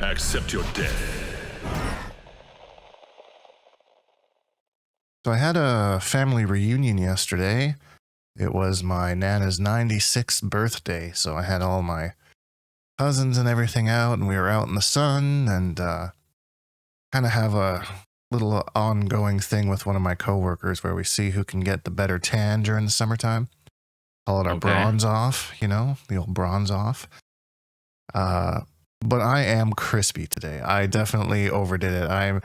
Accept your death. So I had a family reunion yesterday. It was my Nana's 96th birthday, so I had all my cousins and everything out, and we were out in the sun, and kind of have a little ongoing thing with one of my coworkers where we see who can get the better tan during the summertime. Call it our bronze off, the old bronze off. But I am crispy today. I definitely overdid it. I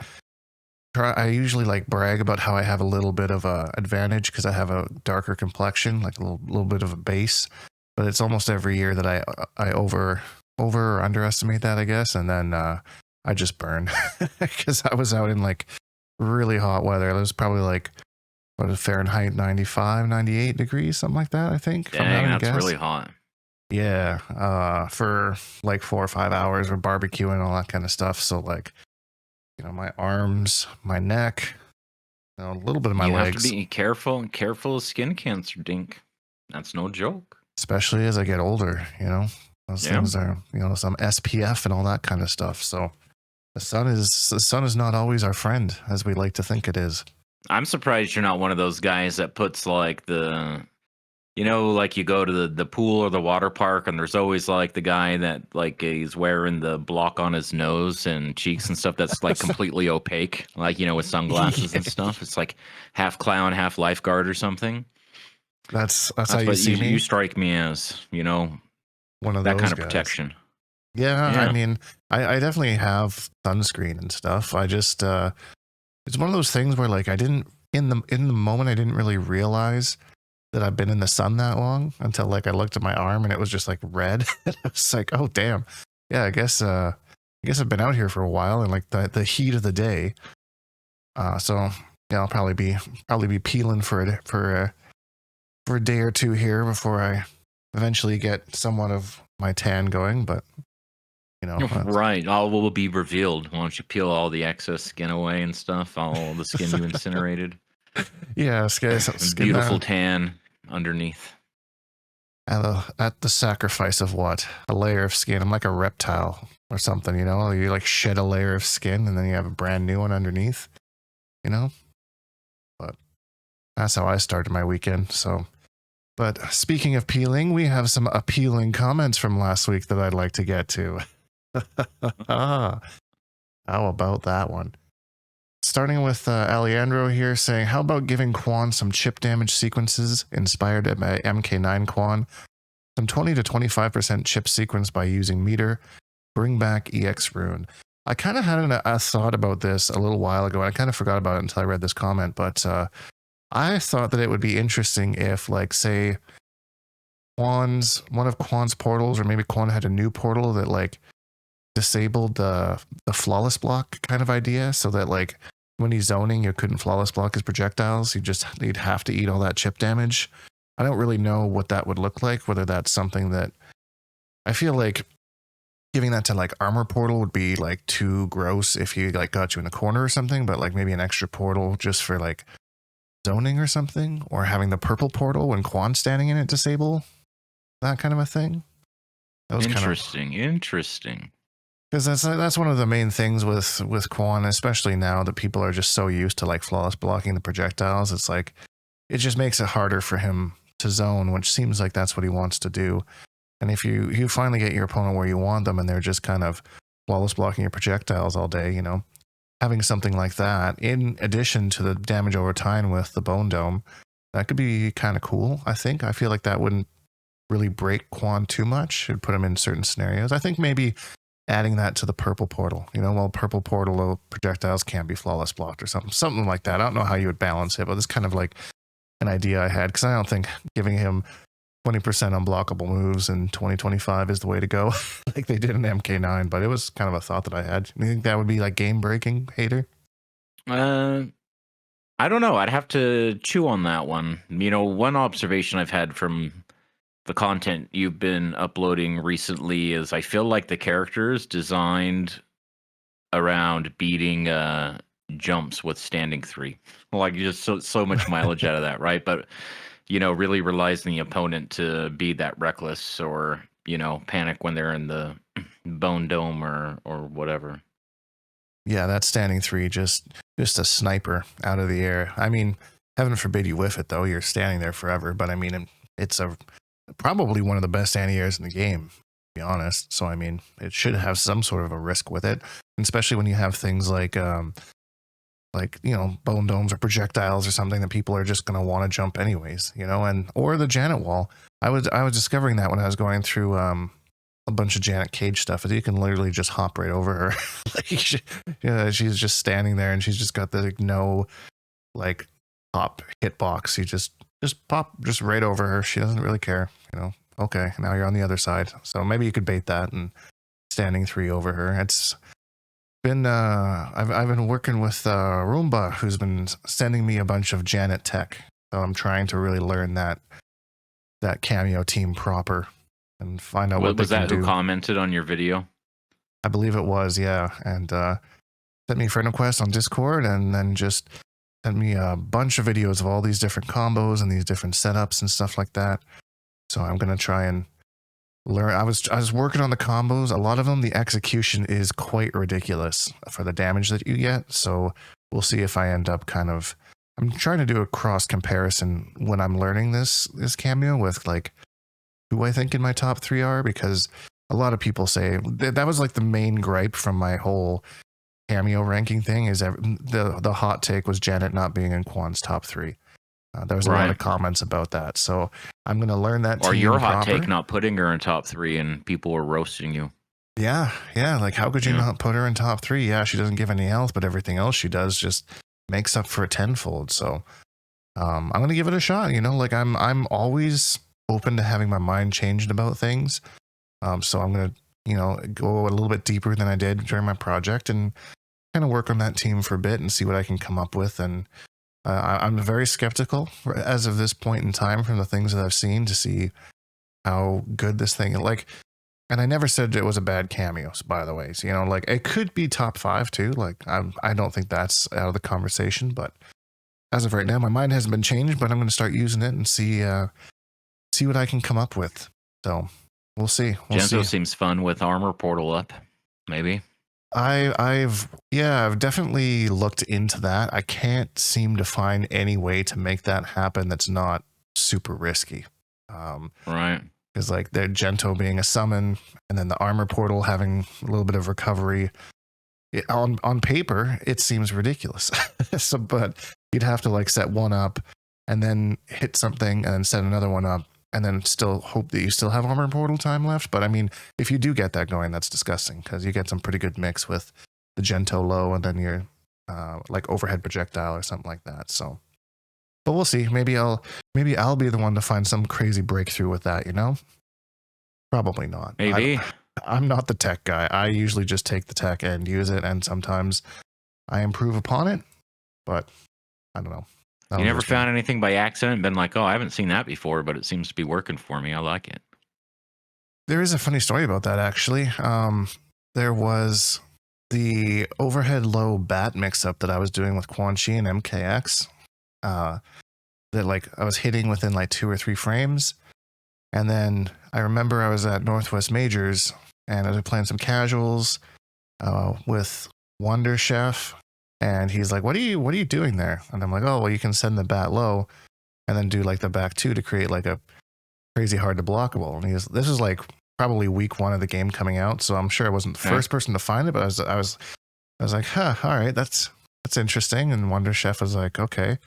usually brag about how I have a little bit of a advantage because I have a darker complexion, like a little bit of a base. But it's almost every year that I over or underestimate that, I guess, and then I just burn because I was out in really hot weather. It was probably Fahrenheit 95, 98 degrees, something like that, I think. Dang, that's really hot. Yeah, for 4 or 5 hours, we're barbecuing and all that kind of stuff. So my arms, my neck, a little bit of my legs. You have to be careful of skin cancer, Dink. That's no joke. Especially as I get older, those things are, some SPF and all that kind of stuff. So the sun is not always our friend as we like to think it is. I'm surprised you're not one of those guys that puts you go to the pool or the water park, and there's always the guy that he's wearing the block on his nose and cheeks and stuff that's completely opaque, with sunglasses and stuff. It's half clown, half lifeguard or something. That's how you see me. You strike me as, one of that those kind of guys. protection. Yeah, I mean, I definitely have sunscreen and stuff. I just it's one of those things where I didn't in the moment I didn't really realize that I've been in the sun that long until I looked at my arm and it was just red. I was oh damn, yeah, I guess I've been out here for a while and the heat of the day. So yeah, I'll probably be peeling for a day or two here before I eventually get somewhat of my tan going. But right, all will be revealed. Why don't you peel all the excess skin away and stuff? All the skin you incinerated. Yeah, skin beautiful tan underneath. At the sacrifice of what? A layer of skin. I'm like a reptile or something, You shed a layer of skin and then you have a brand new one underneath, But that's how I started my weekend. So, but speaking of peeling, we have some appealing comments from last week that I'd like to get to. How about that one? Starting with Alejandro here saying, how about giving Quan some chip damage sequences inspired by MK9 Quan? Some 20 to 25% chip sequence by using meter. Bring back EX Rune. I kind of had a thought about this a little while ago, and I kind of forgot about it until I read this comment, but I thought that it would be interesting if, say, one of Quan's portals, or maybe Quan had a new portal that, disabled the flawless block kind of idea, so that, when he's zoning, you couldn't flawless block his projectiles. You'd have to eat all that chip damage. I don't really know what that would look like, whether that's something that I feel like giving that to armor portal would be too gross if he got you in a corner or something, but maybe an extra portal just for zoning or something, or having the purple portal when Quan's standing in it disable, that kind of a thing. That was interesting. Because that's one of the main things with Quan, especially now that people are just so used to flawless blocking the projectiles. It's it just makes it harder for him to zone, which seems like that's what he wants to do. And if you finally get your opponent where you want them and they're just kind of flawless blocking your projectiles all day, having something like that in addition to the damage over time with the Bone Dome, that could be kind of cool. I feel like that wouldn't really break Quan too much. It'd put him in certain scenarios. I think maybe adding that to the purple portal, purple portal projectiles can't be flawless blocked or something like that. I don't know how you would balance it, but it's kind of an idea I had, because I don't think giving him 20% unblockable moves in 2025 is the way to go, like they did in MK9. But it was kind of a thought that I had. You think that would be game breaking, Hater? I don't know. I'd have to chew on that one. One observation I've had from the content you've been uploading recently is I feel like the characters designed around beating jumps with standing 3. Just so much mileage out of that, right? But really relies on the opponent to be that reckless or panic when they're in the Bone Dome or whatever. Yeah, that standing 3, just a sniper out of the air. I mean, heaven forbid you whiff it though. You're standing there forever. But I mean, it's probably one of the best anti-airs in the game, to be honest. So I mean, it should have some sort of a risk with it, especially when you have things like bone domes or projectiles or something that people are just going to want to jump anyways, and or the Janet wall. I was discovering that when I was going through a bunch of Janet Cage stuff, is you can literally just hop right over her. She's just standing there and she's just got the no pop hitbox. You just pop just right over her. She doesn't really care, Okay, now you're on the other side. So maybe you could bait that and standing 3 over her. It's been I've been working with Roomba, who's been sending me a bunch of Janet tech. So I'm trying to really learn that cameo team proper and find out what they can do. Was that who commented on your video? I believe it was, yeah. And sent me a friend request on Discord, and then just sent me a bunch of videos of all these different combos and these different setups and stuff like that. So I'm gonna try and learn. I was working on the combos. A lot of them, the execution is quite ridiculous for the damage that you get. So we'll see if I end up I'm trying to do a cross comparison when I'm learning this cameo with who I think in my top 3 are, because a lot of people say that was the main gripe from my whole cameo ranking thing is the hot take was Janet not being in Quan's top 3. There was a lot of comments about that. So I'm going to learn that. Or your hot take not putting her in top 3 and people were roasting you. Yeah. How could you not put her in top 3? Yeah, she doesn't give any health, but everything else she does just makes up for a tenfold. So I'm going to give it a shot. I'm always open to having my mind changed about things. So I'm going to, go a little bit deeper than I did during my project and kind of work on that team for a bit and see what I can come up with. And I'm very skeptical as of this point in time from the things that I've seen to see how good this thing and I never said it was a bad cameo, by the way. So, it could be top 5 too. I don't think that's out of the conversation, but as of right now, my mind hasn't been changed, but I'm going to start using it and see what I can come up with. So we'll see. Gento seems fun with armor portal up, maybe. I've definitely looked into that. I can't seem to find any way to make that happen that's not super risky. Right. Because the Gento being a summon and then the armor portal having a little bit of recovery. On paper, it seems ridiculous. But you'd have to set one up and then hit something and then set another one up and then still hope that you still have armor portal time left. But I mean, if you do get that going, that's disgusting because you get some pretty good mix with the Gento low and then your overhead projectile or something like that. So, but we'll see. Maybe I'll be the one to find some crazy breakthrough with that. Probably not. Maybe. I'm not the tech guy. I usually just take the tech and use it, and sometimes I improve upon it. But I don't know. You never found anything by accident? Been like, oh, I haven't seen that before, but it seems to be working for me. I like it. There is a funny story about that, actually. There was the overhead low bat mix-up that I was doing with Quan Chi and MKX. That I was hitting within 2 or 3 frames. And then I remember I was at Northwest Majors and I was playing some casuals with Wonder Chef. And he's like, what are you doing there? And I'm like, oh, well, you can send the bat low and then do the back 2 to create a crazy hard to blockable. And this is probably week 1 of the game coming out. So I'm sure I wasn't the first person to find it, but I was like, huh, all right, that's interesting. And Wonder Chef was like, okay.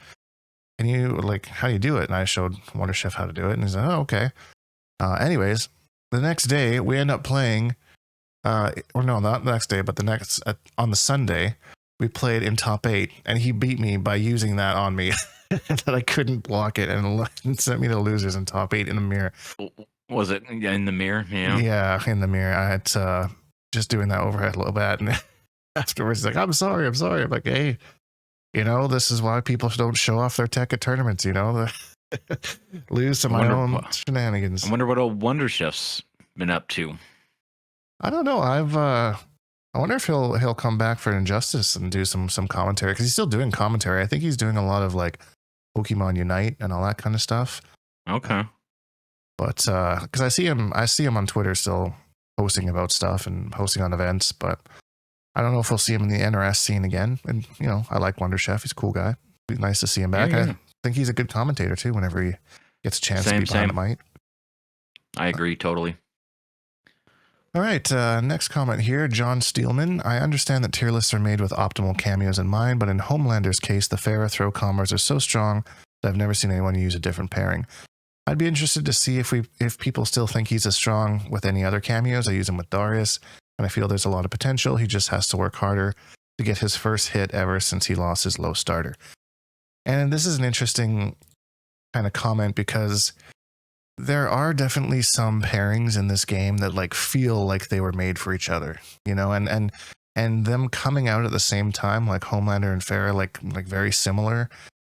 And you how do you do it? And I showed Wonder Chef how to do it. And he's like, oh, okay. Anyways, the next day we end up playing, or no, not the next day, but on the Sunday, we played in top 8 and he beat me by using that on me that I couldn't block it and sent me to losers in top 8 in the mirror. Was it in the mirror? Yeah. Yeah, in the mirror. I had just doing that overhead low bat. And afterwards, he's like, I'm sorry. I'm like, hey, this is why people don't show off their tech at tournaments, lose to my own shenanigans. I wonder what old Wonder Chef's been up to. I don't know. I wonder if he'll come back for Injustice and do some commentary, because he's still doing commentary. I think he's doing a lot of Pokemon Unite and all that kind of stuff. Okay. But because I see him on Twitter still posting about stuff and posting on events, but I don't know if we'll see him in the NRS scene again. And, you know, I like Wonder Chef. He's a cool guy. It'd be nice to see him back. Yeah. I think he's a good commentator too whenever he gets a chance to be behind the mic. I agree totally. All right, next comment here, John Steelman. I understand that tier lists are made with optimal cameos in mind, but in Homelander's case, the Pharah throw combos are so strong that I've never seen anyone use a different pairing. I'd be interested to see if people still think he's as strong with any other cameos. I use him with Darius, and I feel there's a lot of potential. He just has to work harder to get his first hit ever since he lost his low starter. And this is an interesting kind of comment because there are definitely some pairings in this game that like feel like they were made for each other, you know, and them coming out at the same time, like Homelander and Pharah, like very similar,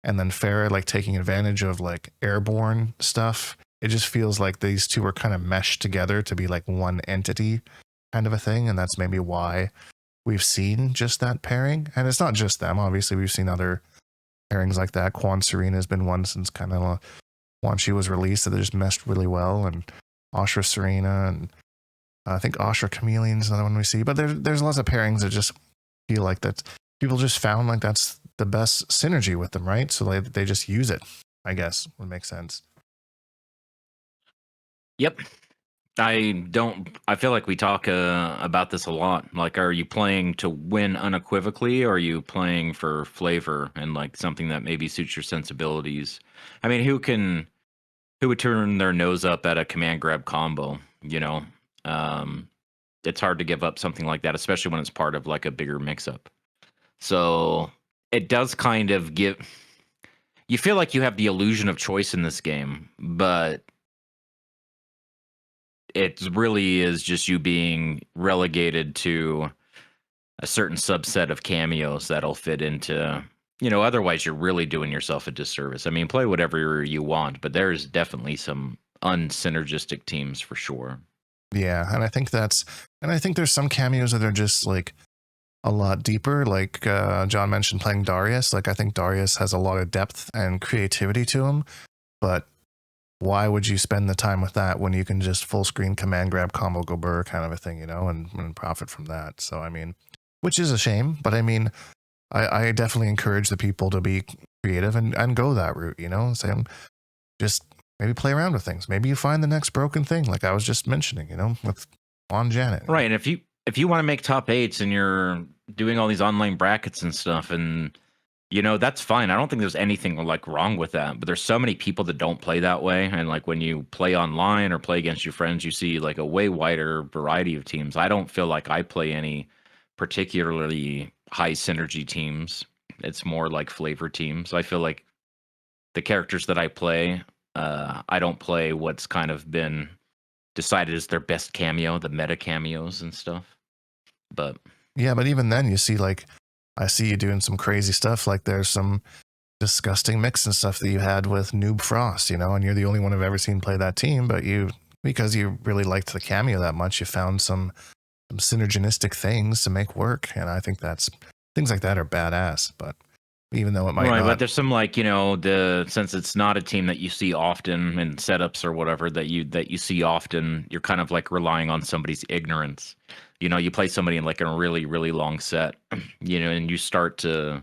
and then Pharah like taking advantage of like airborne stuff. It just feels like these two are kind of meshed together to be like one entity kind of a thing, and that's maybe why we've seen just that pairing. And it's not just them, obviously we've seen other pairings like that. Quan Serena has been one since kind of once she was released that they just meshed really well, and Ashra Serena, and I think Ashra Chameleon is another one we see. But there's lots of pairings that just feel like that people just found like that's the best synergy with them, right? So they just use it, I guess, would make sense. Yep. I feel like we talk about this a lot. Like, are you playing to win unequivocally, or are you playing for flavor and like something that maybe suits your sensibilities? I mean, who would turn their nose up at a command grab combo? You know, it's hard to give up something like that, especially when it's part of like a bigger mix-up. So it does kind of you feel like you have the illusion of choice in this game, but it really is just you being relegated to a certain subset of cameos that'll fit into, you know, otherwise you're really doing yourself a disservice. I mean, play whatever you want, but there's definitely some unsynergistic teams for sure. Yeah, and I think there's some cameos that are just like a lot deeper. Like John mentioned playing Darius. Like I think Darius has a lot of depth and creativity to him, but why would you spend the time with that when you can just full screen command grab combo go burr kind of a thing, you know, and profit from that? So, I mean, which is a shame, but I mean, I definitely encourage the people to be creative and go that route, you know, say, just maybe play around with things. Maybe you find the next broken thing, like I was just mentioning, you know, with on Janet. Right. And if you want to make top 8s and you're doing all these online brackets and stuff, and you know, that's fine. I don't think there's anything like wrong with that. But there's so many people that don't play that way. And like when you play online or play against your friends, you see like a way wider variety of teams. I don't feel like I play any particularly high synergy teams. It's more like flavor teams. I feel like the characters that I play, I don't play what's kind of been decided as their best cameo, the meta cameos and stuff. But yeah, but even then you see like, I see you doing some crazy stuff. Like there's some disgusting mix and stuff that you had with Noob Frost, you know, and you're the only one I've ever seen play that team, but because you really liked the cameo that much, you found some synergistic things to make work. And I think things like that are badass, but even though it might not. But there's some like, you know, since it's not a team that you see often in setups or whatever that you see often, you're kind of like relying on somebody's ignorance. You know, you play somebody in like a really, really long set, you know, and you start to,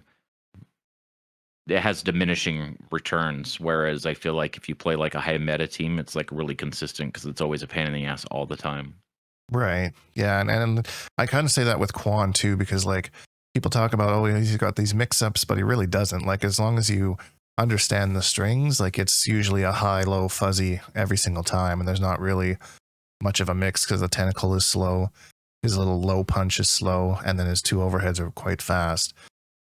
it has diminishing returns. Whereas I feel like if you play like a high meta team, it's like really consistent because it's always a pain in the ass all the time. Right. Yeah. And I kind of say that with Quan too, because like people talk about, oh, he's got these mix-ups, but he really doesn't. Like as long as you understand the strings, like it's usually a high, low, fuzzy every single time. And there's not really much of a mix because the tentacle is slow. His little low punch is slow, and then his 2 overheads are quite fast.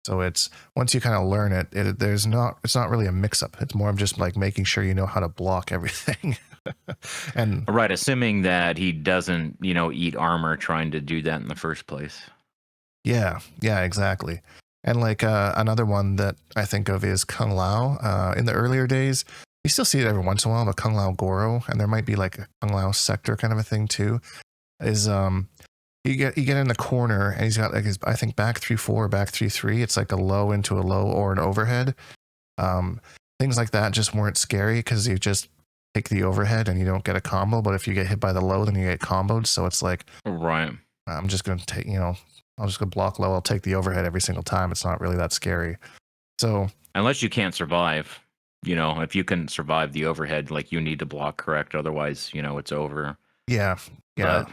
So it's once you kind of learn it's not really a mix-up. It's more of just like making sure you know how to block everything. And right, assuming that he doesn't, you know, eat armor trying to do that in the first place. Yeah, exactly. And like another one that I think of is Kung Lao. In the earlier days, you still see it every once in a while, but Kung Lao Goro, and there might be like a Kung Lao sector kind of a thing too. Is you get in the corner and he's got like his, I think, back 3-4, back 3-3. It's like a low into a low or an overhead. Things like that just weren't scary because you just take the overhead and you don't get a combo, but if you get hit by the low, then you get comboed. So it's like, right. I'm just going to take, I'll just go block low. I'll take the overhead every single time. It's not really that scary. So unless you can't survive, if you can survive the overhead, like you need to block correct. Otherwise, it's over. Yeah. But,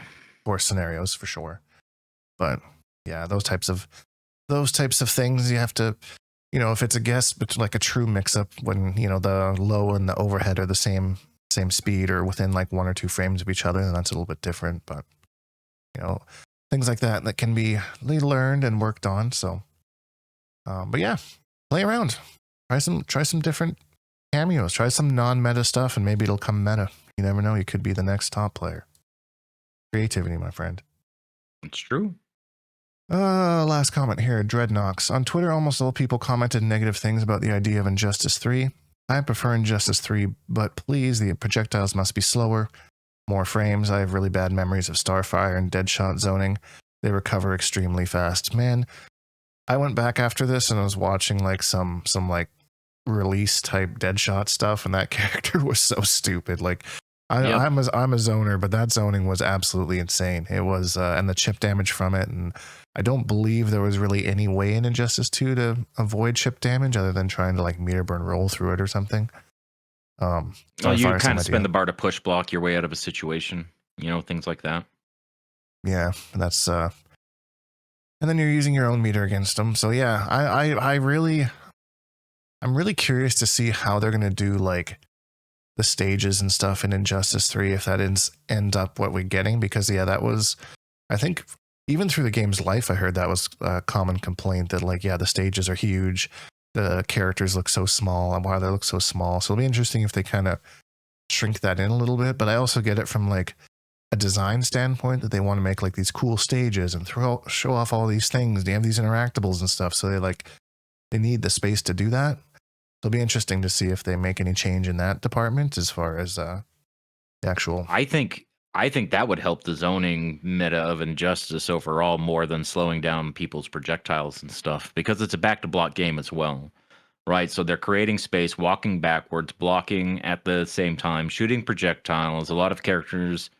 worse scenarios for sure. But yeah, those types of things you have to, if it's a guess, but like a true mix up when, the low and the overhead are the same speed or within like 1 or 2 frames of each other, then that's a little bit different. But, things like that can be learned and worked on. So, but yeah, play around, try some different cameos, try some non-meta stuff, and maybe it'll come meta. You never know. You could be the next top player. Creativity, my friend. It's true. Last comment here, Dreadnox. On Twitter, almost all people commented negative things about the idea of Injustice 3. I prefer Injustice 3, but please, the projectiles must be slower, more frames. I have really bad memories of Starfire and Deadshot zoning. They recover extremely fast. Man, I went back after this and I was watching like some like release type Deadshot stuff, and that character was so stupid. Like, I'm a zoner, but that zoning was absolutely insane. It was, and the chip damage from it, and I don't believe there was really any way in Injustice 2 to avoid chip damage other than trying to like meter burn roll through it or something. Well, you kind of spin the bar to push block your way out of a situation, things like that. Yeah, that's and then you're using your own meter against them. So yeah, I'm really curious to see how they're gonna do like the stages and stuff in Injustice 3 if that ends up what we're getting, because that was, I think, even through the game's life, I heard that was a common complaint that like, the stages are huge, the characters look so small, and why they look so small. So it'll be interesting if they kind of shrink that in a little bit. But I also get it from like a design standpoint that they want to make like these cool stages and show off all these things. They have these interactables and stuff, so they need the space to do that. It'll be interesting to see if they make any change in that department as far as the actual. I think that would help the zoning meta of Injustice overall more than slowing down people's projectiles and stuff, because it's a back-to-block game as well, right? So they're creating space, walking backwards, blocking at the same time, shooting projectiles. A lot of characters,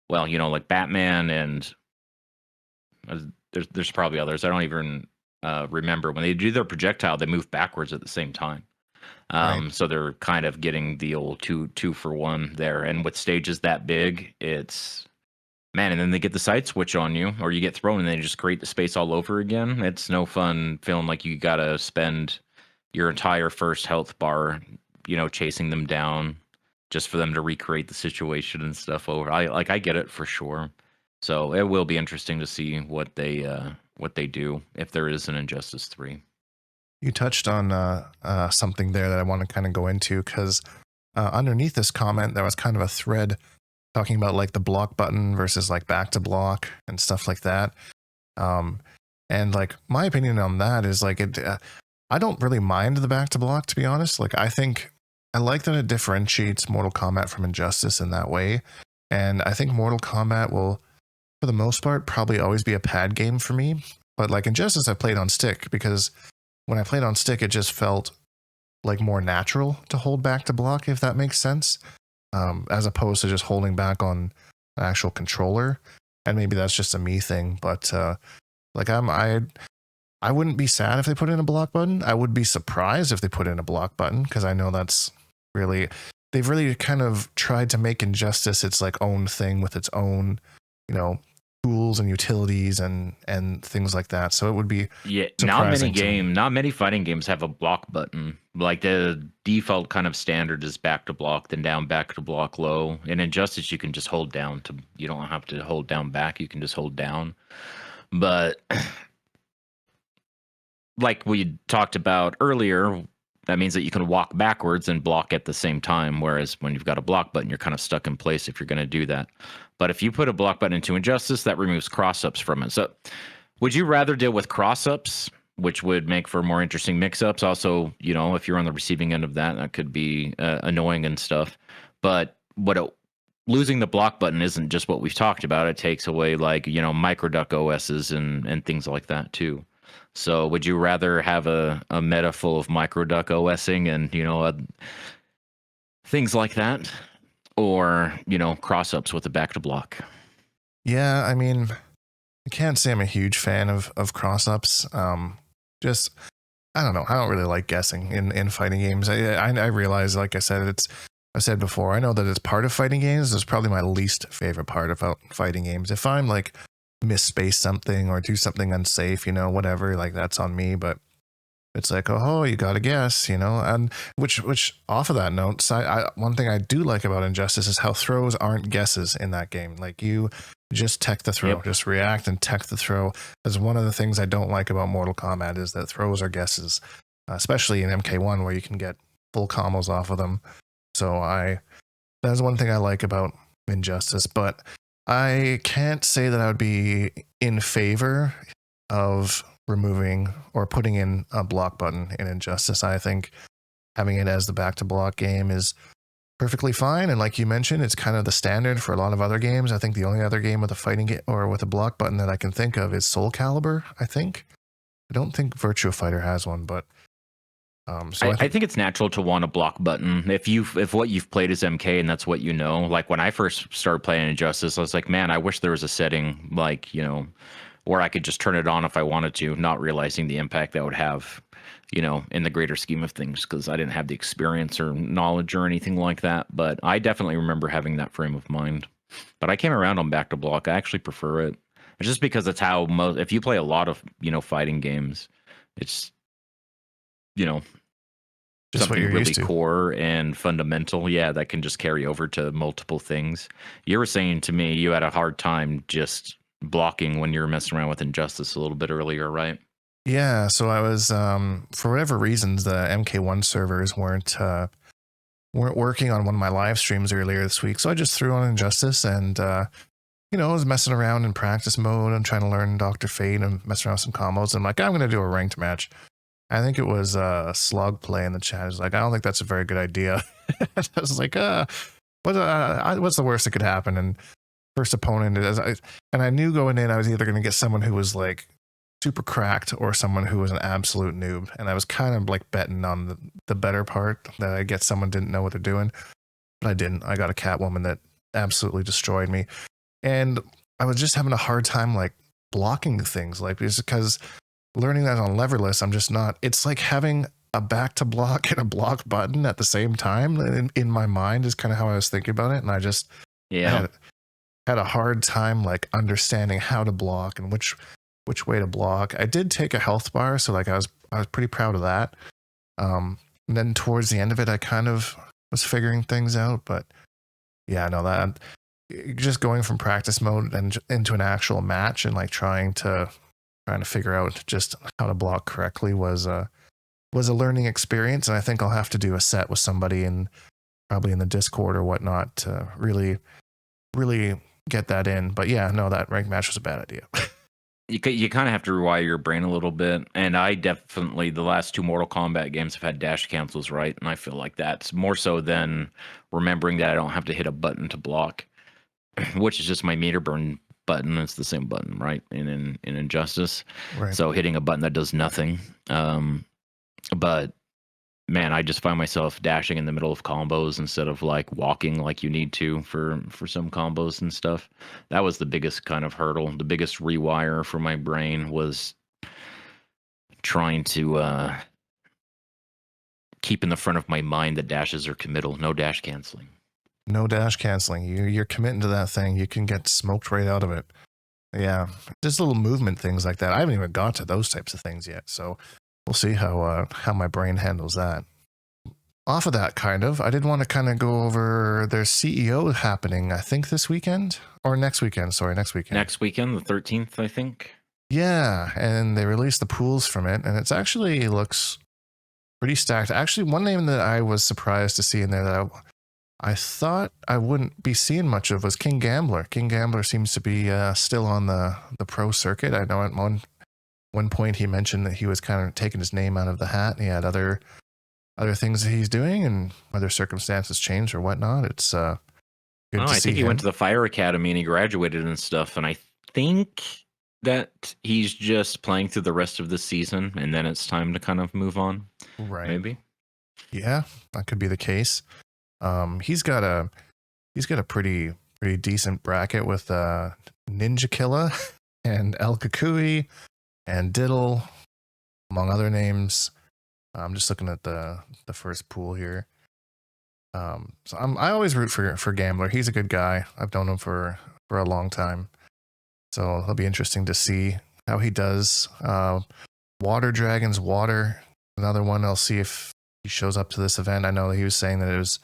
well, like Batman, and there's probably others. I don't even remember. When they do their projectile, they move backwards at the same time. Right. So they're kind of getting the old two for one there. And with stages that big, it's, man, and then they get the side switch on you, or you get thrown and they just create the space all over again. It's no fun feeling like you gotta spend your entire first health bar, chasing them down just for them to recreate the situation and stuff over. I get it for sure. So it will be interesting to see what they do if there is an Injustice 3. You touched on something there that I want to kind of go into, because underneath this comment, there was kind of a thread talking about like the block button versus like back to block and stuff like that. And like my opinion on that is like I don't really mind the back to block, to be honest. Like I think I like that it differentiates Mortal Kombat from Injustice in that way. And I think Mortal Kombat will, for the most part, probably always be a pad game for me. But like Injustice, I played on stick, because when I played on stick, it just felt like more natural to hold back to block, if that makes sense, as opposed to just holding back on an actual controller. And maybe that's just a me thing, but like I wouldn't be sad if they put in a block button. I would be surprised if they put in a block button, because I know they've really kind of tried to make Injustice its like own thing with its own, tools and utilities and things like that. So it would be not many fighting games have a block button. Like the default kind of standard is back to block, then down, back to block, low. In Injustice, you can just hold down you don't have to hold down back. You can just hold down. But like we talked about earlier, that means that you can walk backwards and block at the same time. Whereas when you've got a block button, you're kind of stuck in place if you're going to do that. But if you put a block button into Injustice, that removes cross-ups from it. So would you rather deal with cross-ups, which would make for more interesting mix-ups? Also, if you're on the receiving end of that, that could be annoying and stuff. But losing the block button isn't just what we've talked about. It takes away like, microduck OSs and things like that too. So would you rather have a meta full of microduck OSing and, things like that? or cross ups with the back to block. Yeah, I mean, I can't say I'm a huge fan of cross ups. Just I don't know. I don't really like guessing in fighting games. I realize, like I said, I said before, I know that it's part of fighting games. It's probably my least favorite part about fighting games. If I'm like misspace something or do something unsafe, whatever, like that's on me. But it's like, oh, you got to guess, and which off of that note, one thing I do like about Injustice is how throws aren't guesses in that game. Like you just tech the throw, just react and tech the throw. As one of the things I don't like about Mortal Kombat is that throws are guesses, especially in MK1 where you can get full combos off of them. So that's one thing I like about Injustice, but I can't say that I would be in favor of removing or putting in a block button in Injustice. I think having it as the back to block game is perfectly fine. And like you mentioned, it's kind of the standard for a lot of other games. I think the only other game with a fighting game or with a block button that I can think of is Soul Calibur, I think. I don't think Virtua Fighter has one, but so I think it's natural to want a block button if what you've played is MK and that's what you know. Like when I first started playing Injustice, I was like, man, I wish there was a setting like where I could just turn it on if I wanted to, not realizing the impact that would have, in the greater scheme of things, because I didn't have the experience or knowledge or anything like that. But I definitely remember having that frame of mind. But I came around on back to block. I actually prefer it. It's just because it's how if you play a lot of, fighting games, it's, just something really core and fundamental. Yeah, that can just carry over to multiple things. You were saying to me you had a hard time just blocking when you were messing around with Injustice a little bit earlier, right? Yeah, so I was for whatever reasons the MK1 servers weren't working on one of my live streams earlier this week, so I just threw on Injustice and I was messing around in practice mode and trying to learn Dr. Fate and messing around with some combos. And I'm like, I'm gonna do a ranked match. I think it was Slug Play in the chat. I was like, I don't think that's a very good idea. I was like, what's the worst that could happen? And first opponent and I knew going in I was either going to get someone who was like super cracked or someone who was an absolute noob, and I was kind of like betting on the better part, that I get someone didn't know what they're doing, but I didn't. I got a Catwoman that absolutely destroyed me, and I was just having a hard time like blocking things, like because learning that on leverless, I'm just not. It's like having a back to block and a block button at the same time in my mind is kind of how I was thinking about it, and I just had a hard time like understanding how to block and which way to block. I did take a health bar, so like I was pretty proud of that. And then towards the end of it, I kind of was figuring things out. But yeah, no, that just going from practice mode and into an actual match and like trying to figure out just how to block correctly was a learning experience. And I think I'll have to do a set with somebody probably in the Discord or whatnot to really get that in. But yeah, no, that ranked match was a bad idea. You kind of have to rewire your brain a little bit. And I definitely, the last two Mortal Kombat games have had dash cancels, right? And I feel like that's more so than remembering that I don't have to hit a button to block, which is just my meter burn button. It's the same button, right? In Injustice. Right. So hitting a button that does nothing. But man, I just find myself dashing in the middle of combos instead of like walking like you need to for some combos and stuff. That was the biggest kind of hurdle. The biggest rewire for my brain was trying to keep in the front of my mind that dashes are committal. No dash canceling. No dash canceling. You're committing to that thing. You can get smoked right out of it. Yeah, just little movement things like that. I haven't even got to those types of things yet, so we'll see how my brain handles that. Off of that, I did want to kind of go over their CEO happening, I think this weekend or next weekend. Sorry, next weekend. Next weekend, the 13th, I think. Yeah, and they released the pools from it, and it's actually looks pretty stacked. Actually, one name that I was surprised to see in there that I thought I wouldn't be seeing much of was King Gambler. King Gambler seems to be still on the pro circuit. I know at one point he mentioned that he was kind of taking his name out of the hat. He had other things that he's doing, and whether circumstances change or whatnot, it's good to see. I think he him. went to the Fire Academy and he graduated and stuff, and I think that he's just playing through the rest of the season, and then it's time to kind of move on. Right. Maybe. Yeah, that could be the case. He's got he's got a pretty decent bracket with Ninja Killa and El Kukui and Diddle, among other names. I'm just looking at the first pool here. So I always root for Gambler. He's a good guy. I've known him for a long time. So it'll be interesting to see how he does. Water Dragons Water, another one. I'll see if he shows up to this event. I know he was saying that it was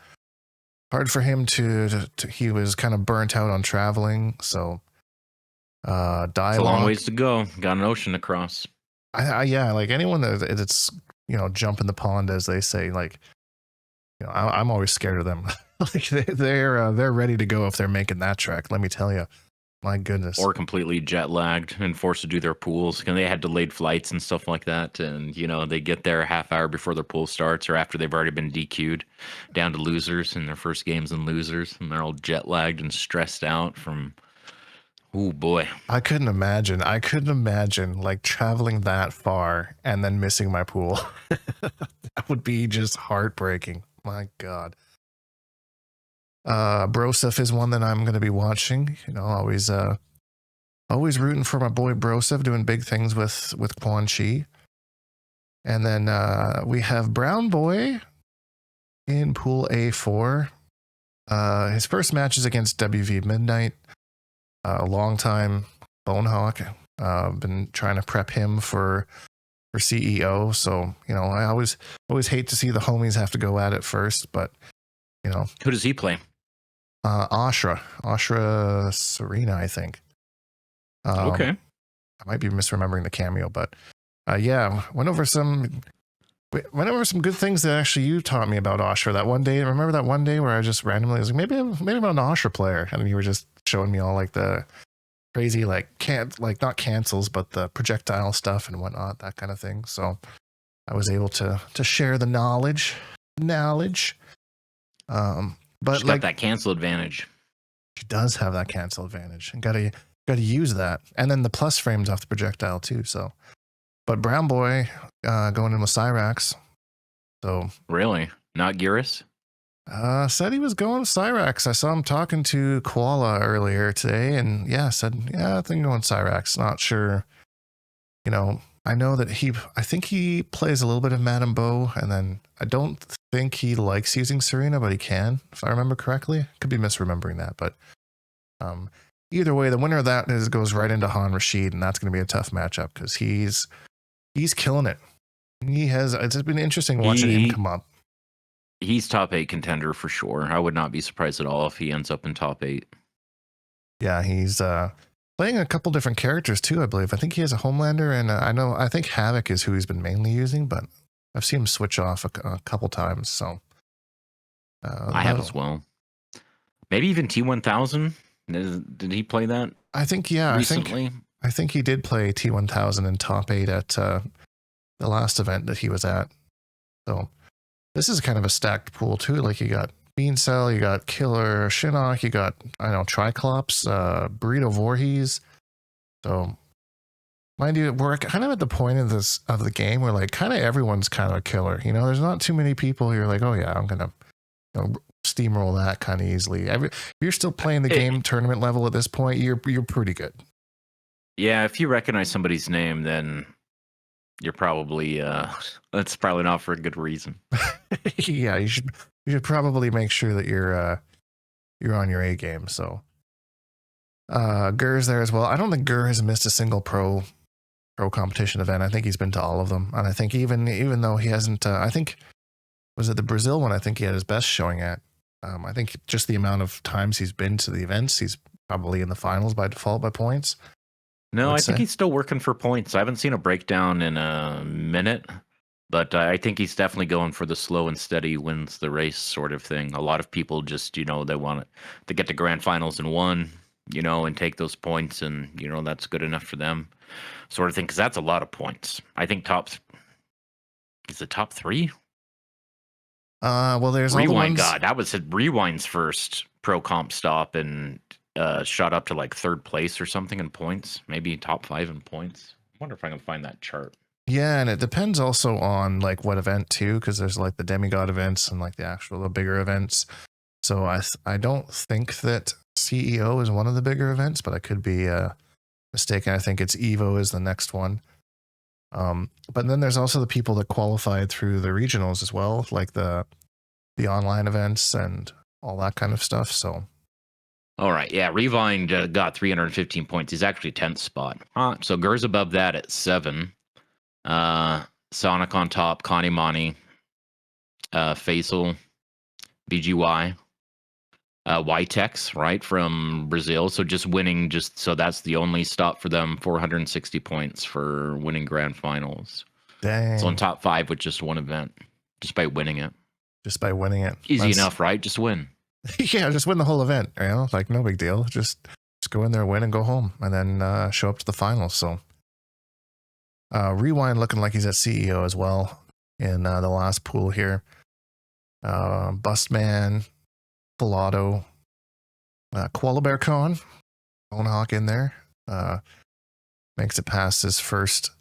hard for him to he was kind of burnt out on traveling. So Dialogue. It's a long ways to go. Got an ocean to cross. Yeah, like anyone that's jump in the pond, as they say. Like, I'm always scared of them. Like they're ready to go if they're making that trek. Let me tell you, my goodness. Or completely jet lagged and forced to do their pools because they had delayed flights and stuff like that. And they get there a half hour before their pool starts, or after they've already been DQ'd down to losers in their first games and losers, and they're all jet lagged and stressed out from. Oh boy. I couldn't imagine like traveling that far and then missing my pool. That would be just heartbreaking. My God. Broseph is one that I'm going to be watching. Always rooting for my boy Broseph doing big things with Quan Chi. And then we have Brown Boy in Pool A4. His first match is against WV Midnight. A long time Bonehawk. Been trying to prep him for CEO. So, I always hate to see the homies have to go at it first, but Who does he play? Ashra Serena, I think. Okay. I might be misremembering the cameo, but went over some good things that actually you taught me about Ashra that one day. Remember that one day where I just randomly was like, maybe I'm an Ashra player, and you were just showing me all like the crazy not cancels, but the projectile stuff and whatnot, that kind of thing. So I was able to share the knowledge. But she's got that cancel advantage. She does have that cancel advantage, and gotta use that. And then the plus frames off the projectile too. So, but Brown Boy going in with Cyrax. So really, not Gearus? Said he was going with Cyrax. I saw him talking to Koala earlier today, and said I think going Cyrax. Not sure. I know that I think he plays a little bit of Madame Bo, and then I don't think he likes using Serena, but he can, if I remember correctly. Could be misremembering that, but either way, the winner of that goes right into Han Rashid, and that's going to be a tough matchup because he's killing it. It's been interesting watching him come up. He's top 8 contender for sure. I would not be surprised at all if he ends up in top 8. Yeah, he's playing a couple different characters too, I believe. I think he has a Homelander, and I think Havoc is who he's been mainly using, but I've seen him switch off a couple times. So I have as well. Maybe even T1000. Did he play that? I think recently. I think he did play T1000 in top 8 at the last event that he was at. So this is kind of a stacked pool too. Like you got Bean Cell, you got Killer Shinnok, you got Triclops, Burrito Voorhees. So mind you, we're kind of at the point of the game where like kind of everyone's kind of a killer. There's not too many people who are like, oh yeah, I'm gonna steamroll that kind of easily. You're still playing the game tournament level at this point. You're pretty good. Yeah, if you recognize somebody's name, then you're probably that's probably not for a good reason. Yeah, you should probably make sure that you're on your A game. So Gur's there as well. I don't think Gur has missed a single pro competition event. I think he's been to all of them, and I think even though he hasn't, I think was it the Brazil one? I think he had his best showing at. I think just the amount of times he's been to the events, he's probably in the finals by default by points. No, I think he's still working for points. I haven't seen a breakdown in a minute, but I think he's definitely going for the slow and steady wins the race sort of thing. A lot of people just, they want to get to grand finals in one, and take those points, and, that's good enough for them sort of thing, because that's a lot of points. I think is the top 3? Well, there's Rewind. God, that was Rewind's first pro comp stop, and shot up to like 3rd place or something in points, maybe top 5 in points. I wonder if I can find that chart. Yeah, and it depends also on like what event too, because there's like the demigod events and like the bigger events. So I don't think that CEO is one of the bigger events, but I could be mistaken. I think it's Evo is the next one. But then there's also the people that qualified through the regionals as well, like the online events and all that kind of stuff. So, All right, yeah, Rewind got 315 points. He's actually 10th spot. So Gur's above that at 7. Sonic on top, Connie Mani, Faisal, BGY, Ytex, right, from Brazil. So just winning, so that's the only stop for them, 460 points for winning grand finals. dang. So on top 5 with just one event, just by winning it. Just by winning it. Easy enough, right? Just win. Yeah, just win the whole event, like no big deal. Just go in there, win, and go home, and then show up to the finals. So, Rewind looking like he's at CEO as well in the last pool here. Bustman, Filato, Koala Bear Con, Hawk in there. Makes it past his first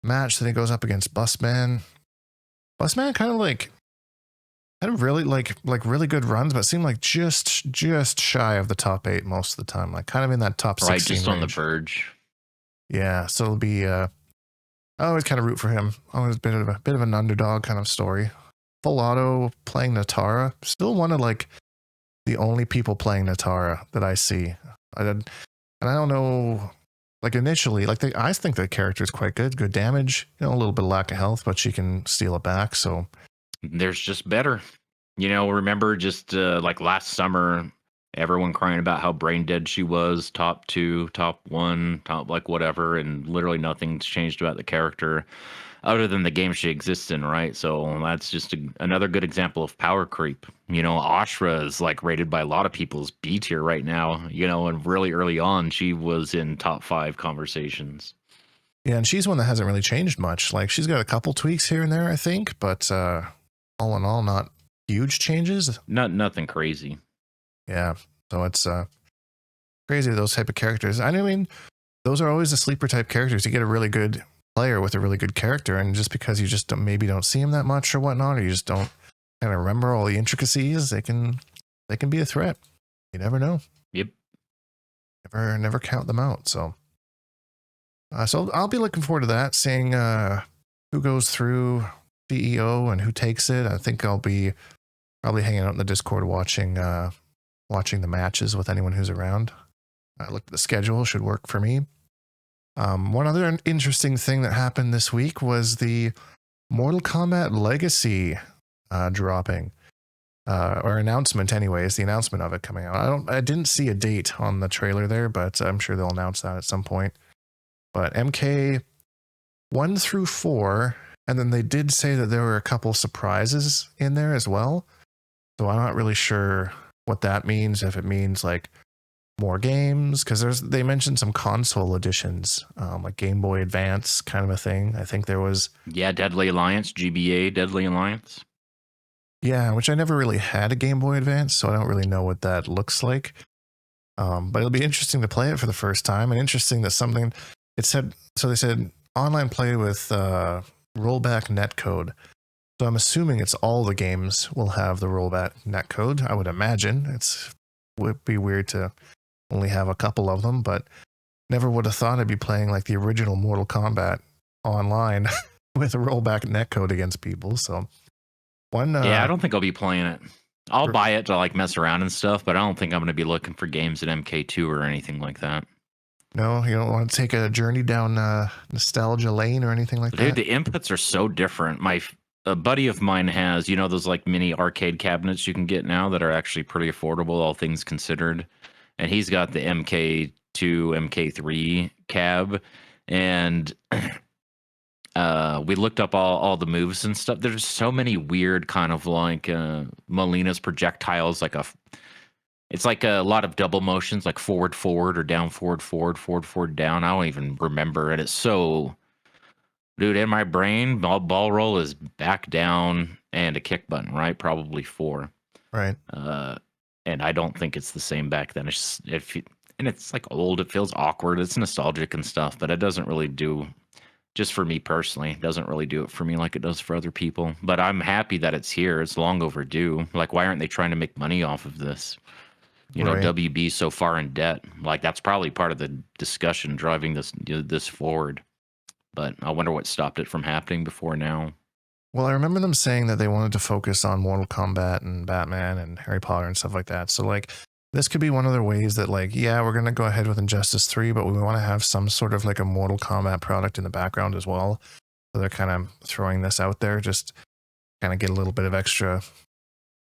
match. Then he goes up against Bustman. Bustman kind of really like really good runs, but seemed like just shy of the top 8 most of the time, like kind of in that top 16 right, just range. on the verge. Yeah, so it'll be I always kind of root for him. Always been a bit of an underdog kind of story. Full auto playing Natara, still one of like the only people playing Natara that I see. And I don't know, like initially, like I think the character is quite good damage, a little bit of lack of health, but she can steal it back. So there's just better. Remember just like last summer, everyone crying about how brain dead she was, top 2, top 1, top like whatever, and literally nothing's changed about the character other than the game she exists in, right? So that's just another good example of power creep. Ashra is like rated by a lot of people's B tier right now, and really early on, she was in top 5 conversations. Yeah, and she's one that hasn't really changed much. Like she's got a couple tweaks here and there, I think, but all in all, not huge changes. Nothing crazy. Yeah, so it's crazy, those type of characters. I mean, those are always the sleeper type characters. You get a really good player with a really good character, and just because you just maybe don't see him that much or whatnot, or you just don't kind of remember all the intricacies, they can be a threat. You never know. Yep. Never count them out. So I'll be looking forward to that, seeing who goes through CEO and who takes it. I think I'll be probably hanging out in the Discord watching the matches with anyone who's around. I looked at the schedule, should work for me. One other interesting thing that happened this week was the Mortal Kombat Legacy dropping, or announcement anyways, the announcement of it coming out. I didn't see a date on the trailer there, but I'm sure they'll announce that at some point. But MK 1 through 4, and then they did say that there were a couple surprises in there as well. So I'm not really sure what that means, if it means like more games, because they mentioned some console editions, like Game Boy Advance kind of a thing. I think there was Deadly Alliance, GBA Deadly Alliance. Yeah, which I never really had a Game Boy Advance, so I don't really know what that looks like. But it'll be interesting to play it for the first time, and interesting that they said online play with rollback netcode. So I'm assuming it's all the games will have the rollback netcode. I would imagine it would be weird to only have a couple of them, but never would have thought I'd be playing like the original Mortal Kombat online with a rollback netcode against people. So I don't think I'll be playing it. I'll buy it to like mess around and stuff, but I don't think I'm going to be looking for games at MK2 or anything like that. No, you don't want to take a journey down nostalgia lane or anything like that? Dude, the inputs are so different. A buddy of mine has, those like mini arcade cabinets you can get now that are actually pretty affordable, all things considered. And he's got the MK2, MK3 cab. And we looked up all the moves and stuff. There's so many weird kind of like Molina's projectiles, it's like a lot of double motions, like forward, or down, forward, down. I don't even remember. And it's so, dude, in my brain, ball roll is back, down, and a kick button, right? Probably 4. Right. And I don't think it's the same back then. It's just, and it's like old. It feels awkward. It's nostalgic and stuff, but it doesn't really do just for me personally. It doesn't really do it for me like it does for other people. But I'm happy that it's here. It's long overdue. Like, why aren't they trying to make money off of this? You know, Right. WB so far in debt. Like, that's probably part of the discussion driving this forward. But I wonder what stopped it from happening before now. Well, I remember them saying that they wanted to focus on Mortal Kombat and Batman and Harry Potter and stuff like that. So, like, this could be one of the ways that, like, yeah, we're going to go ahead with Injustice 3, but we want to have some sort of, like, a Mortal Kombat product in the background as well. So they're kind of throwing this out there, just kind of get a little bit of extra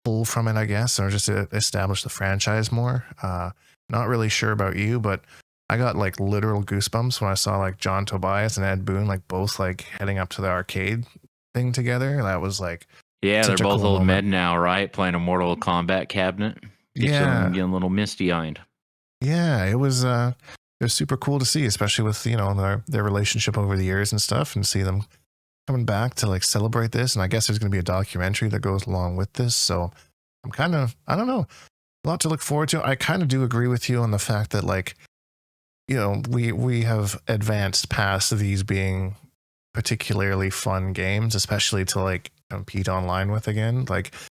pull from it, I guess, or just to establish the franchise more. Not really sure about you, but I got, like, literal goosebumps when I saw, like, John Tobias and Ed Boon, like, both, like, heading up to the arcade thing together. That was like, yeah, they're both cool old moment. men now, right? Playing a Mortal Kombat cabinet. Keeps them getting a little misty-eyed. Yeah, it was super cool to see, especially with, you know, their relationship over the years and stuff, and see them coming back to, like, celebrate this. And I guess there's going to be a documentary that goes along with this. So I'm kind of, I don't know, a lot to look forward to. I kind of do agree with you on the fact that, like, you know, we have advanced past these being particularly fun games, especially to, like, compete online with again. Like, if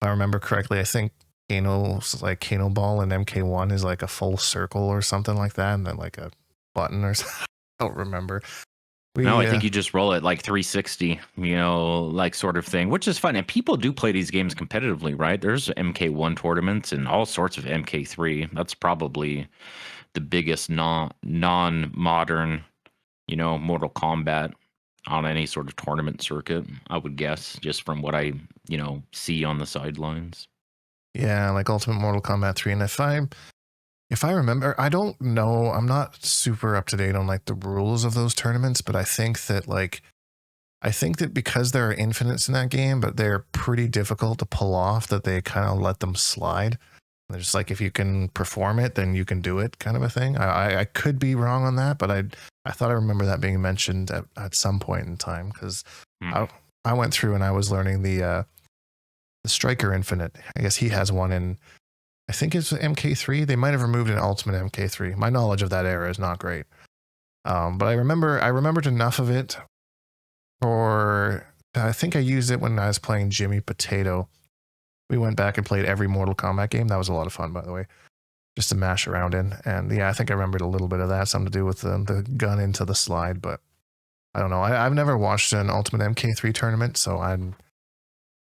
I remember correctly, I think Kano Ball and MK1 is like a full circle or something like that, and then like a button or something. I don't remember. No, I think you just roll it like 360, you know, like sort of thing, which is fun. And people do play these games competitively, right? There's MK1 tournaments and all sorts of MK3. That's probably the biggest non-modern, you know, Mortal Kombat on any sort of tournament circuit, I would guess, just from what I, you know, see on the sidelines. Yeah, like Ultimate Mortal Kombat 3. And if I remember, I don't know, I'm not super up to date on, like, the rules of those tournaments, but I think that because there are infinites in that game, but they're pretty difficult to pull off, that they kind of let them slide. They're just like, if you can perform it, then you can do it, kind of a thing. I could be wrong on that, but I thought I remember that being mentioned at some point in time, because I went through and I was learning the Striker Infinite. I guess he has one in, I think it's MK3. They might have removed an Ultimate MK3. My knowledge of that era is not great. But I remembered enough of it I think I used it when I was playing Jimmy Potato. We went back and played every Mortal Kombat game. That was a lot of fun, by the way, just to mash around in. And yeah, I think I remembered a little bit of that, something to do with the gun into the slide. But I don't know. I've never watched an Ultimate MK3 tournament, so I'm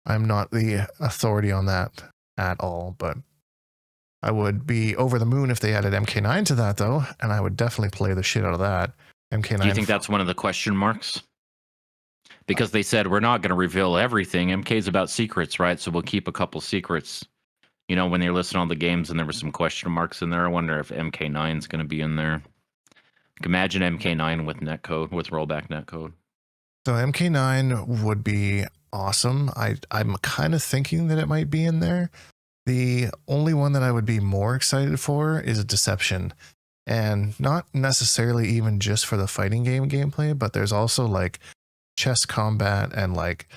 not the authority on that at all. But I would be over the moon if they added MK9 to that, though, and I would definitely play the shit out of that. MK9. Do you think that's one of the question marks? Because they said we're not going to reveal everything. MK is about secrets, right? So we'll keep a couple secrets. You know, when they listed all the games and there were some question marks in there, I wonder if MK9 is going to be in there. Imagine MK9 with netcode, with rollback netcode. So MK9 would be awesome. I'm kind of thinking that it might be in there. The only one that I would be more excited for is a Deception. And not necessarily even just for the fighting game gameplay, but there's also, like, chess combat and, like,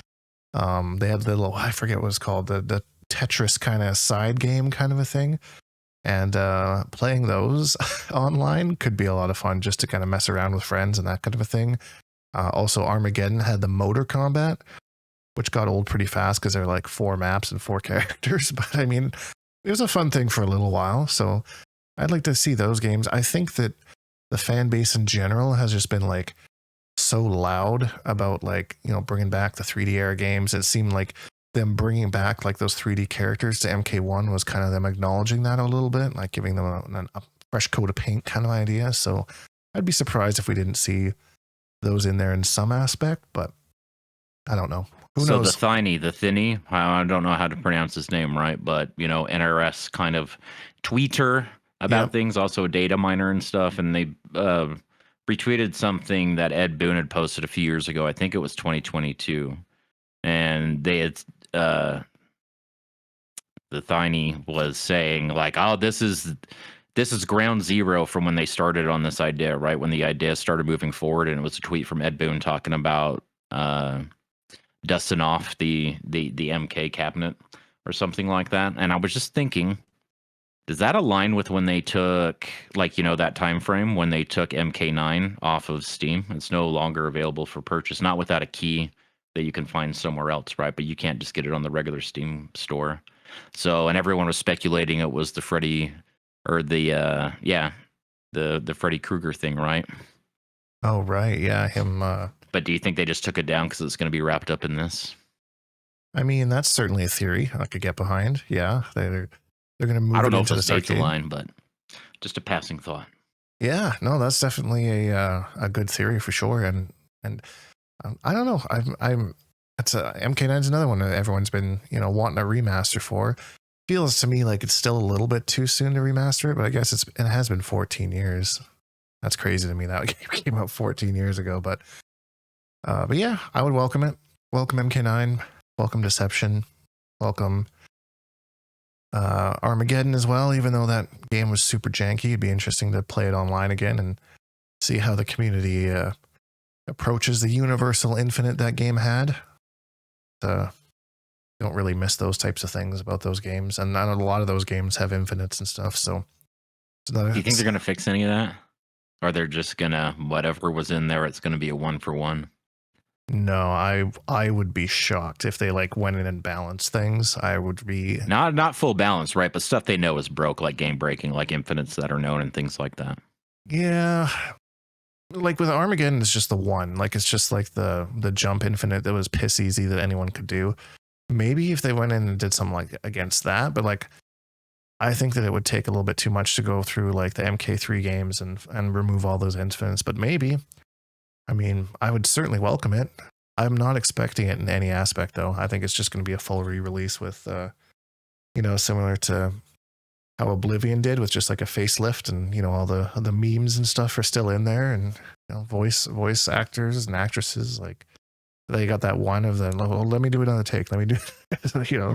they had the little, I forget what it's called, the Tetris kind of side game kind of a thing. And playing those online could be a lot of fun, just to kind of mess around with friends and that kind of a thing. Also, Armageddon had the motor combat, which got old pretty fast because they're like 4 maps and 4 characters. But I mean, it was a fun thing for a little while. So I'd like to see those games. I think that the fan base in general has just been, like, so loud about, like, you know, bringing back the 3D era games. It seemed like them bringing back, like, those 3D characters to MK1 was kind of them acknowledging that a little bit, like giving them a fresh coat of paint kind of idea. So I'd be surprised if we didn't see those in there in some aspect, but I don't know. Who knows? So the Thinny, I don't know how to pronounce his name right, but, you know, NRS kind of tweeter about things, also a data miner and stuff. And they retweeted something that Ed Boon had posted a few years ago. I think it was 2022. And they had, the Thinny was saying, like, oh, this is ground zero from when they started on this idea, right? When the idea started moving forward. And it was a tweet from Ed Boon talking about dusting off the MK cabinet or something like that. And I was just thinking, Does that align with when they took, like, that time frame when they took MK9 off of Steam? It's no longer available for purchase, not without a key that you can find somewhere else, right? But you can't just get it on the regular Steam store. So, and everyone was speculating it was the Freddy, or the Freddy Krueger thing, right? Oh, right. Yeah, him. But do you think they just took it down because it's going to be wrapped up in this? I mean, that's certainly a theory I could get behind. Yeah, they're going to move I don't it know into if this it's dates arcade. align, but just a passing thought. Yeah, no, that's definitely a good theory for sure. And I don't know. It's MK9 is another one that everyone's been wanting a remaster for. Feels to me like it's still a little bit too soon to remaster it, but I guess it has been 14 years. That's crazy to me. That game came out 14 years ago, but yeah, I would welcome it. Welcome MK9. Welcome Deception. Welcome Armageddon as well. Even though that game was super janky, it'd be interesting to play it online again and see how the community approaches the universal infinite that game had. Don't really miss those types of things about those games, and I know a lot of those games have infinites and stuff. So, do you think they're gonna fix any of that, or they're just gonna whatever was in there? It's gonna be a 1-for-1. No, I would be shocked if they went in and balanced things. I would be not full balance, right? But stuff they know is broke, like game breaking, like infinites that are known and things like that. Yeah. Like with Armageddon, it's just the one. Like it's just like the jump infinite that was piss easy that anyone could do. Maybe if they went in and did something like against that, but I think that it would take a little bit too much to go through like the MK3 games and remove all those infinites. But maybe, I mean, I would certainly welcome it. I'm not expecting it in any aspect though. I think it's just going to be a full re-release with, similar to how Oblivion did with just like a facelift, and all the memes and stuff are still in there, and voice actors and actresses, like they got that one of the let me do another take, let me do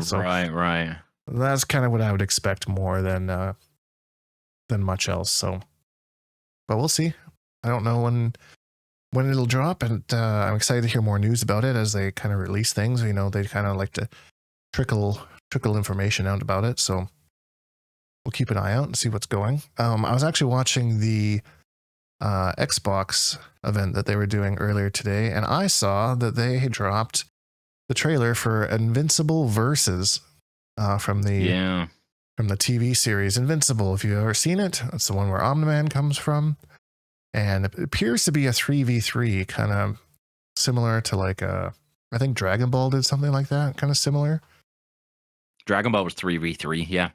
so right. that's kind of what I would expect more than much else. So, but we'll see. I don't know when it'll drop, and I'm excited to hear more news about it as they kind of release things. They kind of like to trickle information out about it, so we'll keep an eye out and see what's going. I was actually watching the Xbox event that they were doing earlier today, and I saw that they dropped the trailer for Invincible Versus from the TV series Invincible. If you've ever seen it, it's the one where Omni-Man comes from, and it appears to be a 3v3, kind of similar to I think Dragon Ball did something like that, kind of similar. Dragon Ball was 3v3, yeah.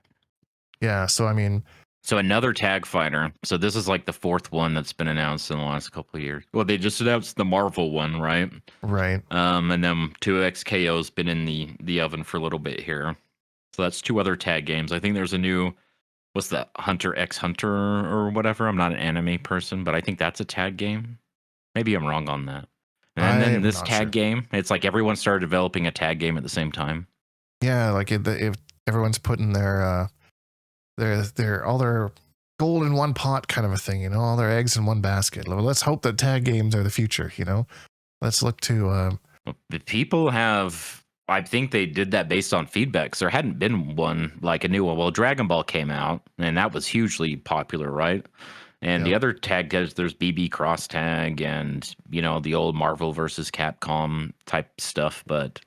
Yeah, so I mean, so another tag fighter. So this is like the fourth one that's been announced in the last couple of years. Well, they just announced the Marvel one, right? Right. And then 2XKO's been in the oven for a little bit here. So that's two other tag games. I think there's a new, what's that, Hunter x Hunter or whatever. I'm not an anime person, but I think that's a tag game. Maybe I'm wrong on that. And then this tag game, it's like everyone started developing a tag game at the same time. Yeah, like if everyone's putting their all their gold in one pot kind of a thing, all their eggs in one basket. Let's hope that tag games are the future, Let's look to the people have, I think they did that based on feedback, because there hadn't been one, like a new one. Well, Dragon Ball came out, and that was hugely popular, right? And the other tag guys, there's BB Cross Tag and, the old Marvel versus Capcom type stuff, but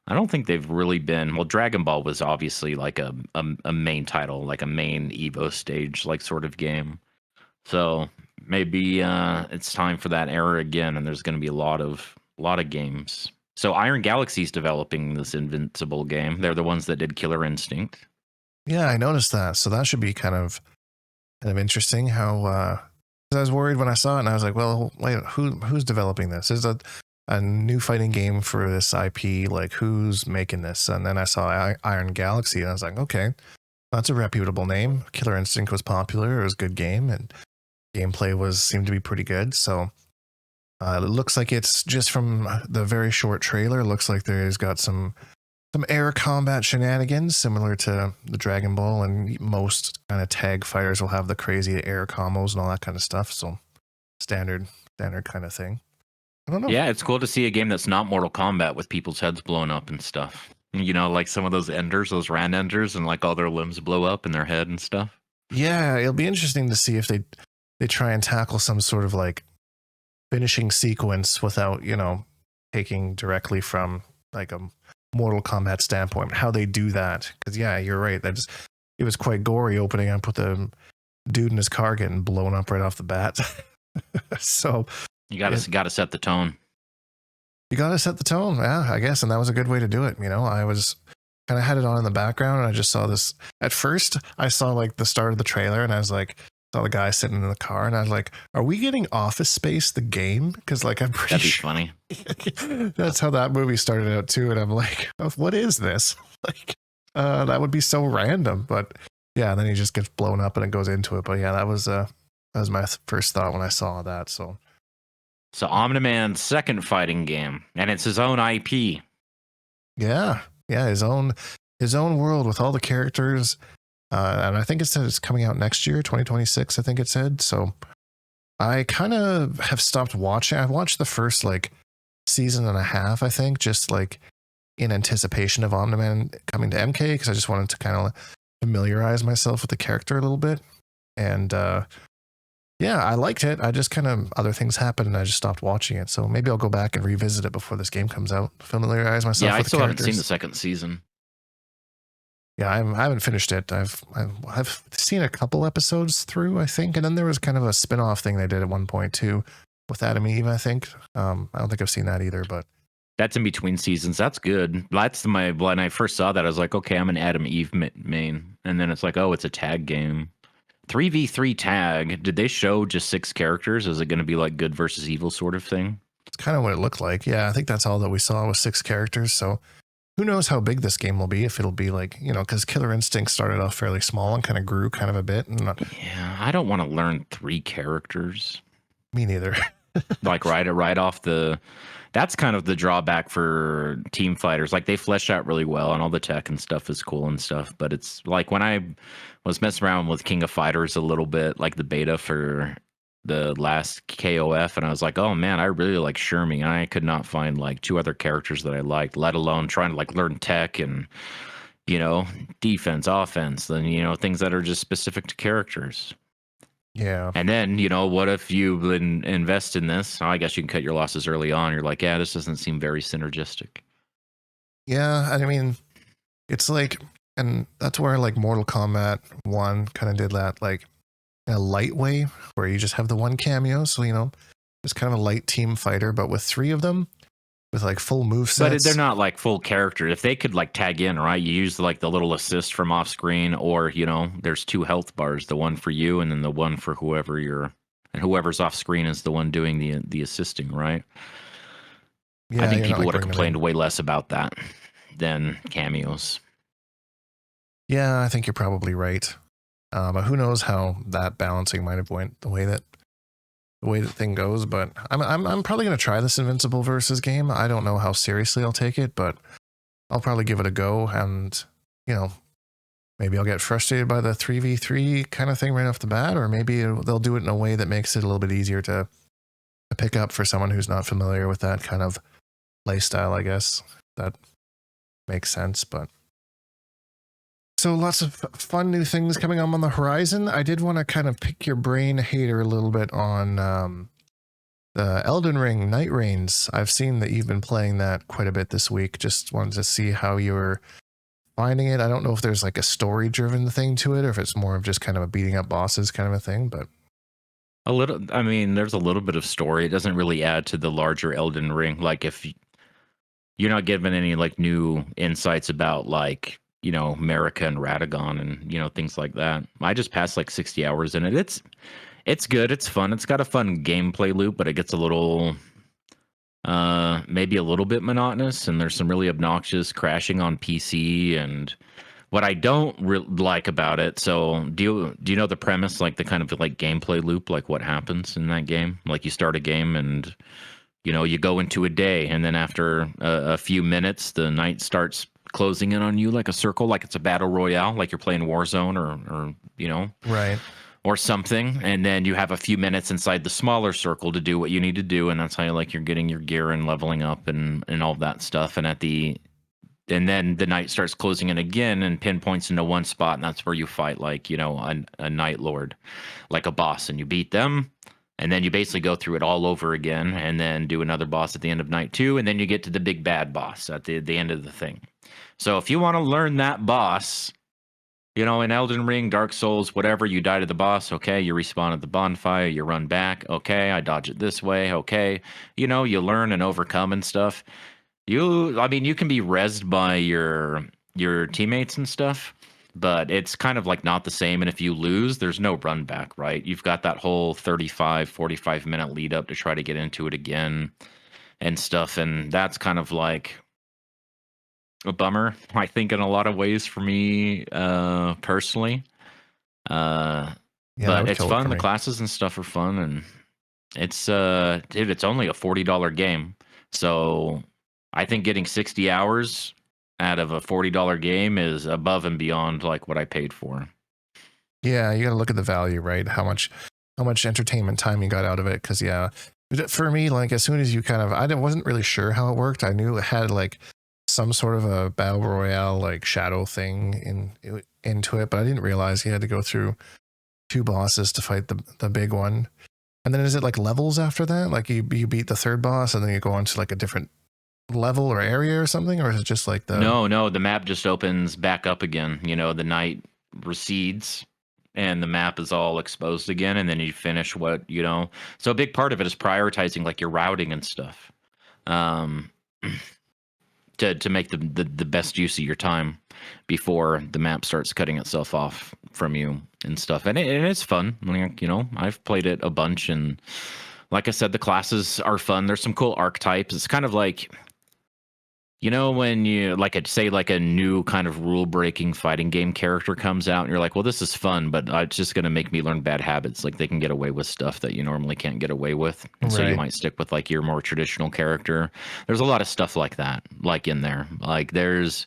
I don't think they've really been. Well, Dragon Ball was obviously like a main title, like a main Evo stage, like sort of game. So maybe it's time for that era again, and there's going to be a lot of games. So Iron Galaxy's developing this Invincible game. They're the ones that did Killer Instinct. Yeah, I noticed that. So that should be kind of interesting. How 'cause I was worried when I saw it, and I was like, well, wait, who's developing this? Is a new fighting game for this IP, like who's making this? And then I saw Iron Galaxy, and I was like, okay, that's a reputable name. Killer Instinct was popular, it was a good game, and gameplay seemed to be pretty good. So it looks like it's just from the very short trailer, it looks like there's got some air combat shenanigans similar to the Dragon Ball, and most kind of tag fighters will have the crazy air combos and all that kind of stuff. So standard kind of thing. I don't know. Yeah, it's cool to see a game that's not Mortal Kombat with people's heads blown up and stuff. You know, like some of those enders, those ran enders, and like all their limbs blow up in their head and stuff. Yeah, it'll be interesting to see if they try and tackle some sort of like finishing sequence without, taking directly from like a Mortal Kombat standpoint, how they do that. Because yeah, you're right. It was quite gory opening up with the dude in his car getting blown up right off the bat. So you gotta set the tone. You gotta set the tone, yeah, I guess, and that was a good way to do it. I was kind of had it on in the background, and I just saw this. At first, I saw like the start of the trailer, and I was like, saw the guy sitting in the car, and I was like, "Are we getting Office Space the game?" Because like I'm pretty That'd be sure funny. that's how that movie started out too, and I'm like, oh, "What is this?" Like, that would be so random, but yeah, then he just gets blown up and it goes into it. But yeah, that was my first thought when I saw that. So Omni-Man's second fighting game, and it's his own IP. Yeah, his own world with all the characters, and I think it said it's coming out next year, 2026. I think it said. So I kind of have stopped watching. I watched the first like season and a half, I think, just like in anticipation of Omni-Man coming to MK, because I just wanted to kind of familiarize myself with the character a little bit, and yeah, I liked it. I just kind of other things happened and I just stopped watching it. So maybe I'll go back and revisit it before this game comes out. Familiarize myself with the characters. Yeah, I still haven't seen the second season. Yeah, I haven't finished it. I've seen a couple episodes through, I think, and then there was kind of a spin-off thing they did at one point too with Adam Eve, I think. I don't think I've seen that either, but that's in between seasons. That's good. That's when I first saw that, I was like, okay, I'm an Adam Eve main, and then it's like, oh, it's a tag game. 3v3 tag. Did they show just 6 characters? Is it going to be like good versus evil sort of thing? It's kind of what it looked like. Yeah, I think that's all that we saw was 6 characters. So who knows how big this game will be, if it'll be like, because Killer Instinct started off fairly small and kind of grew kind of a bit. Yeah, I don't want to learn 3 characters. Me neither. Like right off the... That's kind of the drawback for team fighters. Like they flesh out really well and all the tech and stuff is cool and stuff. But it's like when I was messing around with King of Fighters a little bit, like the beta for the last KOF, and I was like, oh man, I really like Shermie. And I could not find like 2 other characters that I liked, let alone trying to like learn tech and, defense, offense, then, things that are just specific to characters. Yeah. And then, what if you invest in this? I guess you can cut your losses early on. You're like, yeah, this doesn't seem very synergistic. Yeah, I mean, it's like, and that's where like Mortal Kombat 1 kind of did that, like in a light way, where you just have the one cameo. So, it's kind of a light team fighter, but with 3 of them, with like full movesets. But they're not like full character. If they could like tag in, right? You use like the little assist from off screen, or there's 2 health bars, the one for you and then the one for whoever's off screen is the one doing the assisting, right? Yeah, I think people would have complained way less about that than cameos. Yeah, I think you're probably right. But who knows how that balancing might have went the way that thing goes, but I'm probably going to try this Invincible versus game. I don't know how seriously I'll take it, but I'll probably give it a go, and maybe I'll get frustrated by the 3v3 kind of thing right off the bat, or maybe they'll do it in a way that makes it a little bit easier to pick up for someone who's not familiar with that kind of play style, I guess. That makes sense, but so lots of fun new things coming on the horizon. I did want to kind of pick your brain, Hater, a little bit on the Elden Ring Nightreigns. I've seen that you've been playing that quite a bit this week. Just wanted to see how you were finding it. I don't know if there's like a story-driven thing to it, or if it's more of just kind of a beating up bosses kind of a thing, but a little. I mean, there's a little bit of story. It doesn't really add to the larger Elden Ring. Like if you're not given any like new insights about like Marika and Radagon and things like that. I just passed like 60 hours in it. It's good. It's fun. It's got a fun gameplay loop, but it gets a little maybe a little bit monotonous, and there's some really obnoxious crashing on PC. And what I don't like about it, so do you know the premise, like the kind of like gameplay loop, like what happens in that game? Like you start a game and you go into a day, and then after a few minutes the night starts closing in on you like a circle, like it's a battle royale, like you're playing Warzone or right, or something, and then you have a few minutes inside the smaller circle to do what you need to do, and that's how you're getting your gear and leveling up and all of that stuff. And at the and then the night starts closing in again and pinpoints into one spot, and that's where you fight like, you know, a night lord, like a boss, and you beat them, and then you basically go through it all over again, and then do another boss at the end of night 2, and then you get to the big bad boss at the end of the thing. So if you want to learn that boss, you know, in Elden Ring, Dark Souls, whatever, you die to the boss, okay, you respawn at the bonfire, you run back, okay, I dodge it this way, okay, you know, you learn and overcome and stuff. I mean, you can be rezzed by your teammates and stuff, but it's kind of like not the same. And if you lose, there's no run back, right? You've got that whole 35, 45-minute lead up to try to get into it again and stuff. And that's kind of like a bummer, I think, in a lot of ways for me personally. Yeah, that But would it's kill it fun. for The me. classes and stuff are fun, and it's dude, it's only a $40 game. So I think getting 60 hours out of a $40 game is above and beyond like what I paid for. Yeah, you got to look at the value, right? How much entertainment time you got out of it? Because yeah, for me, like as soon as you kind of, wasn't really sure how it worked. I knew it had like some sort of a battle royale like shadow thing into it, but I didn't realize you had to go through 2 bosses to fight the big one. And then is it like levels after that? Like you beat the 3rd boss and then you go on to like a different level or area or something, or is it just like the No, the map just opens back up again. You know, the night recedes and the map is all exposed again, and then you finish what, you know. So a big part of it is prioritizing like your routing and stuff. Um to make the best use of your time before the map starts cutting itself off from you and stuff. And it's fun. Like, you know, I've played it a bunch, and like I said, the classes are fun. There's some cool archetypes. It's kind of like, you know, when you like say like a new kind of rule breaking fighting game character comes out and you're like, well, this is fun, but it's just going to make me learn bad habits. Like they can get away with stuff that you normally can't get away with. And so you right? might stick with like your more traditional character. There's a lot of stuff like that, like in there. Like there's,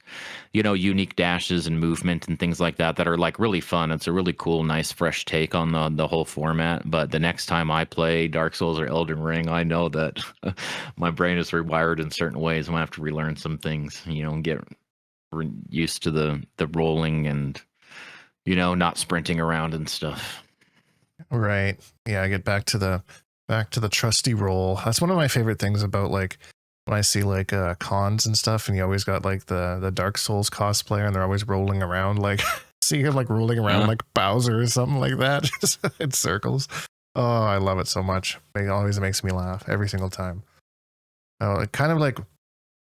you know, unique dashes and movement and things like that are like really fun. It's a really cool, nice, fresh take on the whole format. But the next time I play Dark Souls or Elden Ring, I know that my brain is rewired in certain ways. I'm gonna have to relearn some things, you know, and get used to the rolling and, you know, not sprinting around and stuff. Right. Yeah, I get back to the trusty roll. That's one of my favorite things about like when I see like cons and stuff, and you always got like the Dark Souls cosplayer, and they're always rolling around like see him like rolling around like Bowser or something like that, just in circles. Oh, I love it so much. It always makes me laugh every single time. Oh, kind of like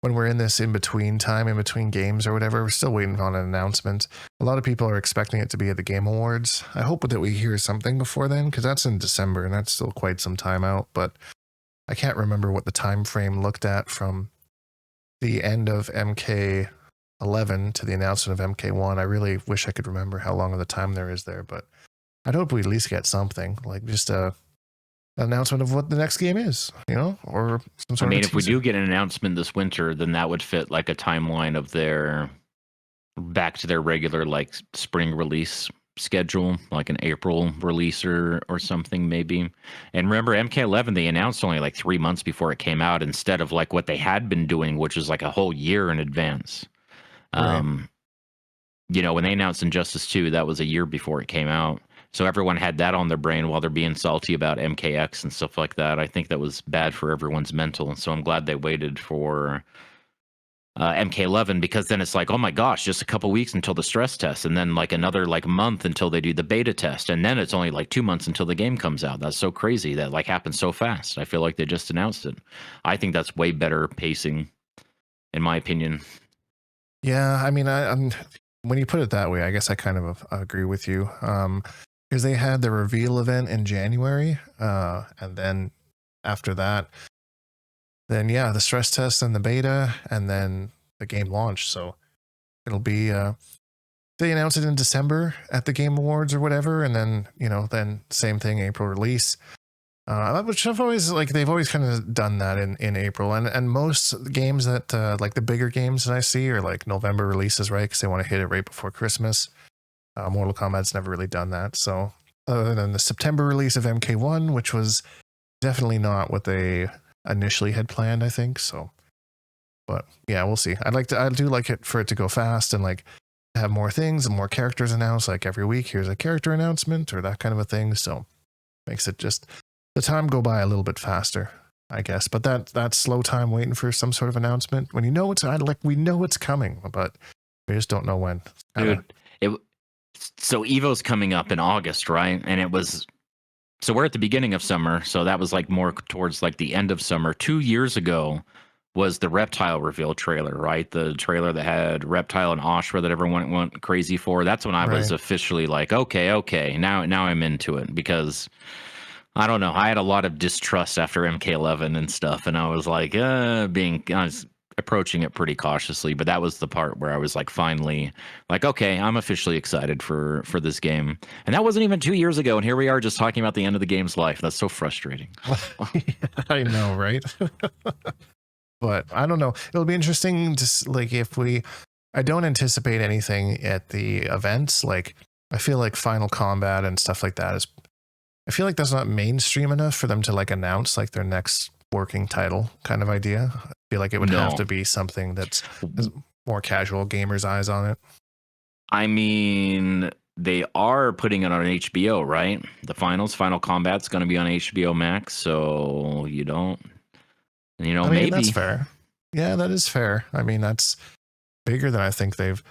when we're in this in between time, in between games or whatever, we're still waiting on an announcement. A lot of people are expecting it to be at the Game Awards. I hope that we hear something before then, because that's in December and that's still quite some time out. But I can't remember what the time frame looked at from the end of MK11 to the announcement of MK1. I really wish I could remember how long of the time there is there, but I'd hope we at least get something, like just an announcement of what the next game is, you know, or some sort I mean, of a if we teaser. do get an announcement this winter, then that would fit like a timeline of their back to their regular like spring release schedule, like an April release or something maybe. And remember, MK11 they announced only like 3 months before it came out, instead of like what they had been doing, which is like a whole year in advance. Right. Um, you know, when they announced Injustice 2, that was a year before it came out. So everyone had that on their brain while they're being salty about MKX and stuff like that. I think that was bad for everyone's mental. And so I'm glad they waited for MK11, because then it's like, oh my gosh, just a couple weeks until the stress test, and then like another like month until they do the beta test, and then it's only like 2 months until the game comes out. That's so crazy that like happens so fast. I feel like they just announced it. I think that's way better pacing, in my opinion. Yeah, I mean, I'm when you put it that way, I guess I kind of agree with you. Because they had the reveal event in January, and then after that, then yeah, the stress test and the beta, and then the game launch. So it'll be they announce it in December at the Game Awards or whatever, and then then same thing, April release. Which I've always like, they've always kind of done that in April, and most games that like the bigger games that I see are like November releases, right? Because they want to hit it right before Christmas. Mortal Kombat's never really done that. So other than the September release of MK1, which was definitely not what they initially had planned, I think. So But yeah, we'll see. I do like it for it to go fast and like have more things and more characters announced. Like every week, here's a character announcement or that kind of a thing. So makes it just the time go by a little bit faster, I guess. But that slow time waiting for some sort of announcement when you know we know it's coming, but we just don't know when. Dude, so Evo's coming up in August, right? And so we're at the beginning of summer, so that was like more towards like the end of summer. 2 years ago was the Reptile reveal trailer, right? The trailer that had Reptile and Oshra that everyone went crazy for. That's when I was officially like, okay, now I'm into it, because I don't know, I had a lot of distrust after MK11 and stuff, and I was like, I was approaching it pretty cautiously, but that was the part where I was like, finally, like, okay, I'm officially excited for this game. And that wasn't even 2 years ago, and here we are just talking about the end of the game's life. That's so frustrating. I know, right? But I don't know. It'll be interesting to like I don't anticipate anything at the events. Like I feel like Final Combat and stuff like that I feel like that's not mainstream enough for them to like announce like their next working title kind of idea. I feel like it would have to be something that's more casual gamers' eyes on it. I mean, they are putting it on HBO, right? The Final Combat's going to be on HBO Max, so I mean, maybe that's fair. Yeah, that is fair. I mean, that's bigger than I think they've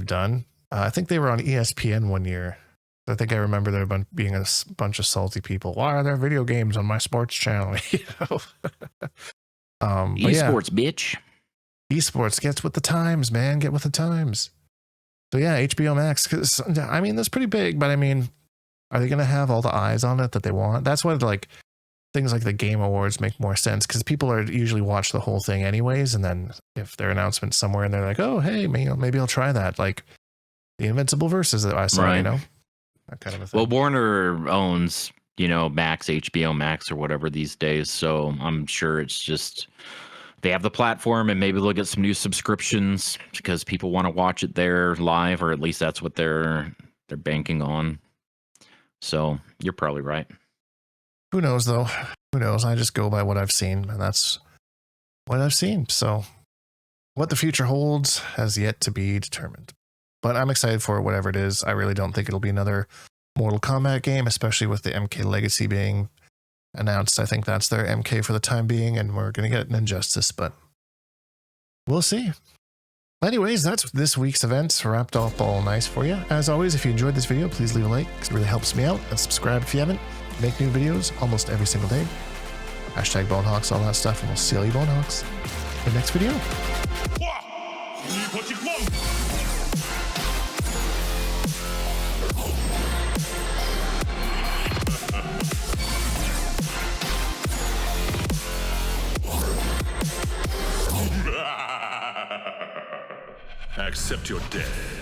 done. I think they were on ESPN one year. I think I remember there being a bunch of salty people. Why are there video games on my sports channel? Esports, bitch. Esports gets with the times, man. Get with the times. So yeah, HBO Max. Because I mean, that's pretty big. But I mean, are they going to have all the eyes on it that they want? That's why like things like the Game Awards make more sense, because people are usually watch the whole thing anyways, and then if their announcement's somewhere and they're like, oh hey, maybe I'll try that, like the Invincible versus that I saw, right. That kind of a thing. Well, Warner owns Max, HBO Max or whatever these days, so I'm sure it's just they have the platform, and maybe they'll get some new subscriptions because people want to watch it there live, or at least that's what they're banking on. So you're probably right. Who knows, though? Who knows? I just go by what I've seen, and that's what I've seen. So what the future holds has yet to be determined. But I'm excited for it, whatever it is. I really don't think it'll be another Mortal Kombat game, especially with the MK Legacy being announced. I think that's their MK for the time being, and we're going to get an Injustice, but we'll see. Anyways, that's this week's events wrapped up all nice for you. As always, if you enjoyed this video, please leave a like, because it really helps me out, and subscribe if you haven't. Make new videos almost every single day. Hashtag Bonehawks, all that stuff, and we'll see all you Bonehawks in the next video. Accept your death.